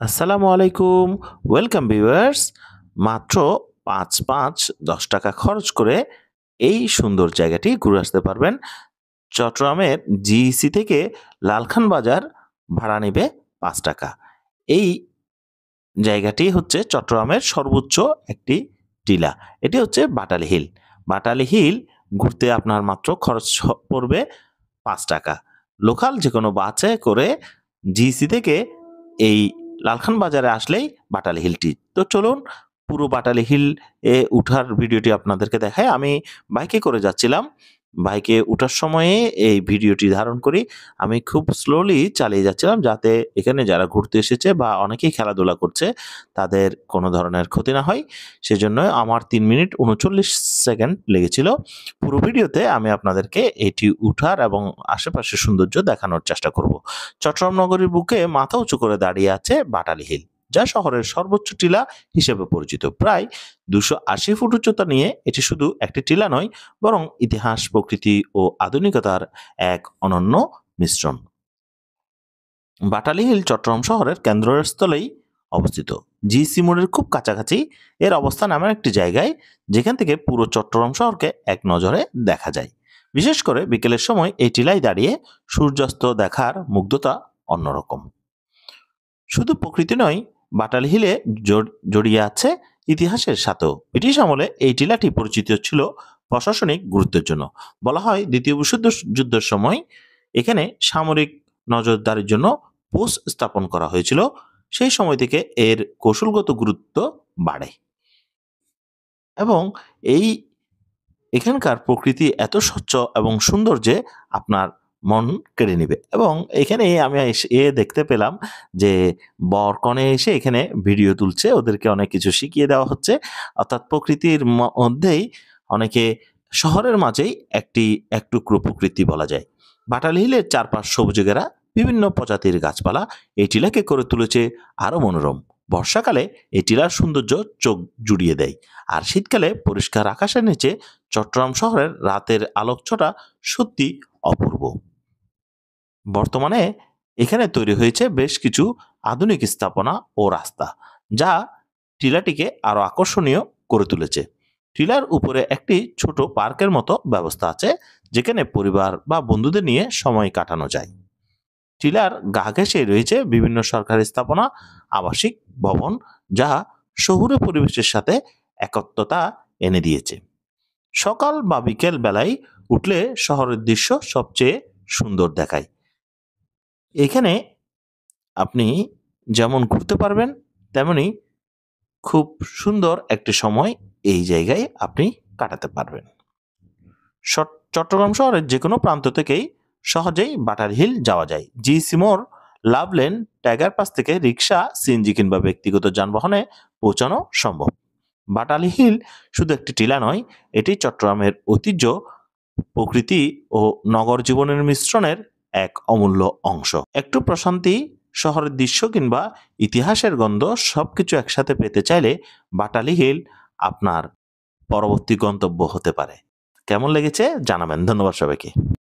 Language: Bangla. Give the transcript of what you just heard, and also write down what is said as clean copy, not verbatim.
আসসালামু আলাইকুম। Welcome viewers. মাত্র ৫ টাকা খরচ করে এই সুন্দর জায়গাটি ঘুরে আসতে পারবেন। চট্টগ্রামের জিইসি থেকে লালখান বাজার ভাড়া নেবে ৳৫। এই জায়গাটি হচ্ছে চট্টগ্রামের সর্বোচ্চ একটি টিলা। এটি হচ্ছে বাটালি হিল। বাটালি হিল ঘুরতে আপনার মাত্র খরচ পড়বে ৳৫। লোকাল যেকোনো বাসে করে জিইসি থেকে এই লালখান বাজারে আসলেই বাটালি হিলটি। তো চলুন পুরো বাটালি হিল এ উঠার ভিডিওটি আপনাদেরকে দেখাই। আমি বাইকে করে যাচ্ছিলাম। বাইকে উঠার সময়ে এই ভিডিওটি ধারণ করি। আমি খুব স্লোলি চালিয়ে যাচ্ছিলাম যাতে এখানে যারা ঘুরতে এসেছে বা অনেকেই খেলাধুলা করছে তাদের কোনো ধরনের ক্ষতি না হয়। সেজন্য আমার ৩ মিনিট ৩৯ সেকেন্ড লেগেছিল। পুরো ভিডিওতে আমি আপনাদেরকে এটি উঠার এবং আশেপাশের সৌন্দর্য দেখানোর চেষ্টা করব। চট্টগ্রাম নগরীর বুকে মাথা উঁচু করে দাঁড়িয়ে আছে বাটালি হিল, যা শহরের সর্বোচ্চ টিলা হিসেবে পরিচিত। প্রায় ২৮০ ফুট উচ্চতা নিয়ে এটি শুধু একটি টিলা নয়, বরং ইতিহাস, প্রকৃতি ও আধুনিকতার এক অনন্য মিশ্রণ। বাটালি হিল চট্টগ্রাম শহরের কেন্দ্রস্থলেই অবস্থিত। জিইসি মোড়ের খুব কাছাকাছি এর অবস্থান এমন একটি জায়গায় যেখান থেকে পুরো চট্টগ্রাম শহরকে এক নজরে দেখা যায়। বিশেষ করে বিকেলের সময় এই টিলায় দাঁড়িয়ে সূর্যাস্ত দেখার মুগ্ধতা অন্যরকম। শুধু প্রকৃতি নয়, বাটালি হিলে জড়িয়ে আছে ইতিহাসের সাথেও। ব্রিটিশ আমলে এই টিলাটি পরিচিত ছিল প্রশাসনিক গুরুত্বের জন্য। বলা হয় দ্বিতীয় যুদ্ধের সময় এখানে সামরিক নজরদারির জন্য পোস্ট স্থাপন করা হয়েছিল। সেই সময় থেকে এর কৌশলগত গুরুত্ব বাড়ে এবং এই এখানকার প্রকৃতি এত স্বচ্ছ এবং সুন্দর যে আপনার মন কেড়ে নিবে। এবং এখানে আমি দেখতে পেলাম যে বর-কনে এসে এখানে ভিডিও তুলছে। ওদেরকে অনেক কিছু শিখিয়ে দেওয়া হচ্ছে। অর্থাৎ প্রকৃতির মধ্যেই অনেকে শহরের মাঝেই এক টুকরো প্রকৃতি বলা যায়। বাটালি হিলের চারপাশ সবুজে ঘেরা বিভিন্ন প্রজাতির গাছপালা এই টিলাকে করে তুলেছে আরো মনোরম। বর্ষাকালে এই টিলার সৌন্দর্য চোখ জুড়িয়ে দেয়। আর শীতকালে পরিষ্কার আকাশের নিচে চট্টগ্রাম শহরের রাতের আলোকছটা সত্যি অপূর্ব। বর্তমানে এখানে তৈরি হয়েছে বেশ কিছু আধুনিক স্থাপনা ও রাস্তা, যা টিলাটিকে আরো আকর্ষণীয় করে তুলেছে। টিলার উপরে একটি ছোট পার্কের মতো ব্যবস্থা আছে, যেখানে পরিবার বা বন্ধুদের নিয়ে সময় কাটানো যায়। টিলার গা ঘেঁষে রয়েছে বিভিন্ন সরকারি স্থাপনা, আবাসিক ভবন, যা শহুরে পরিবেশের সাথে একত্বতা এনে দিয়েছে। সকাল বা বিকেল বেলায় উঠলে শহরের দৃশ্য সবচেয়ে সুন্দর দেখায়। এখানে আপনি যেমন ঘুরতে পারবেন, তেমনি খুব সুন্দর একটি সময় এই জায়গায় আপনি কাটাতে পারবেন। চট্টগ্রাম শহরের যে কোনো প্রান্ত থেকেই সহজেই বাটালি হিল যাওয়া যায়। জিইসি মোড়, লাভ লেন, টাইগার পাস থেকে রিক্সা, সিএনজি কিংবা ব্যক্তিগত যানবাহনে পৌঁছানো সম্ভব। বাটালি হিল শুধু একটি টিলা নয়, এটি চট্টগ্রামের ঐতিহ্য, প্রকৃতি ও নগর জীবনের মিশ্রণের এক অমূল্য অংশ। একটু প্রশান্তি, শহরের দৃশ্য কিংবা ইতিহাসের গন্ধ সবকিছু একসাথে পেতে চাইলে বাটালি হিল আপনার পরবর্তী গন্তব্য হতে পারে। কেমন লেগেছে জানাবেন। ধন্যবাদ সবাইকে।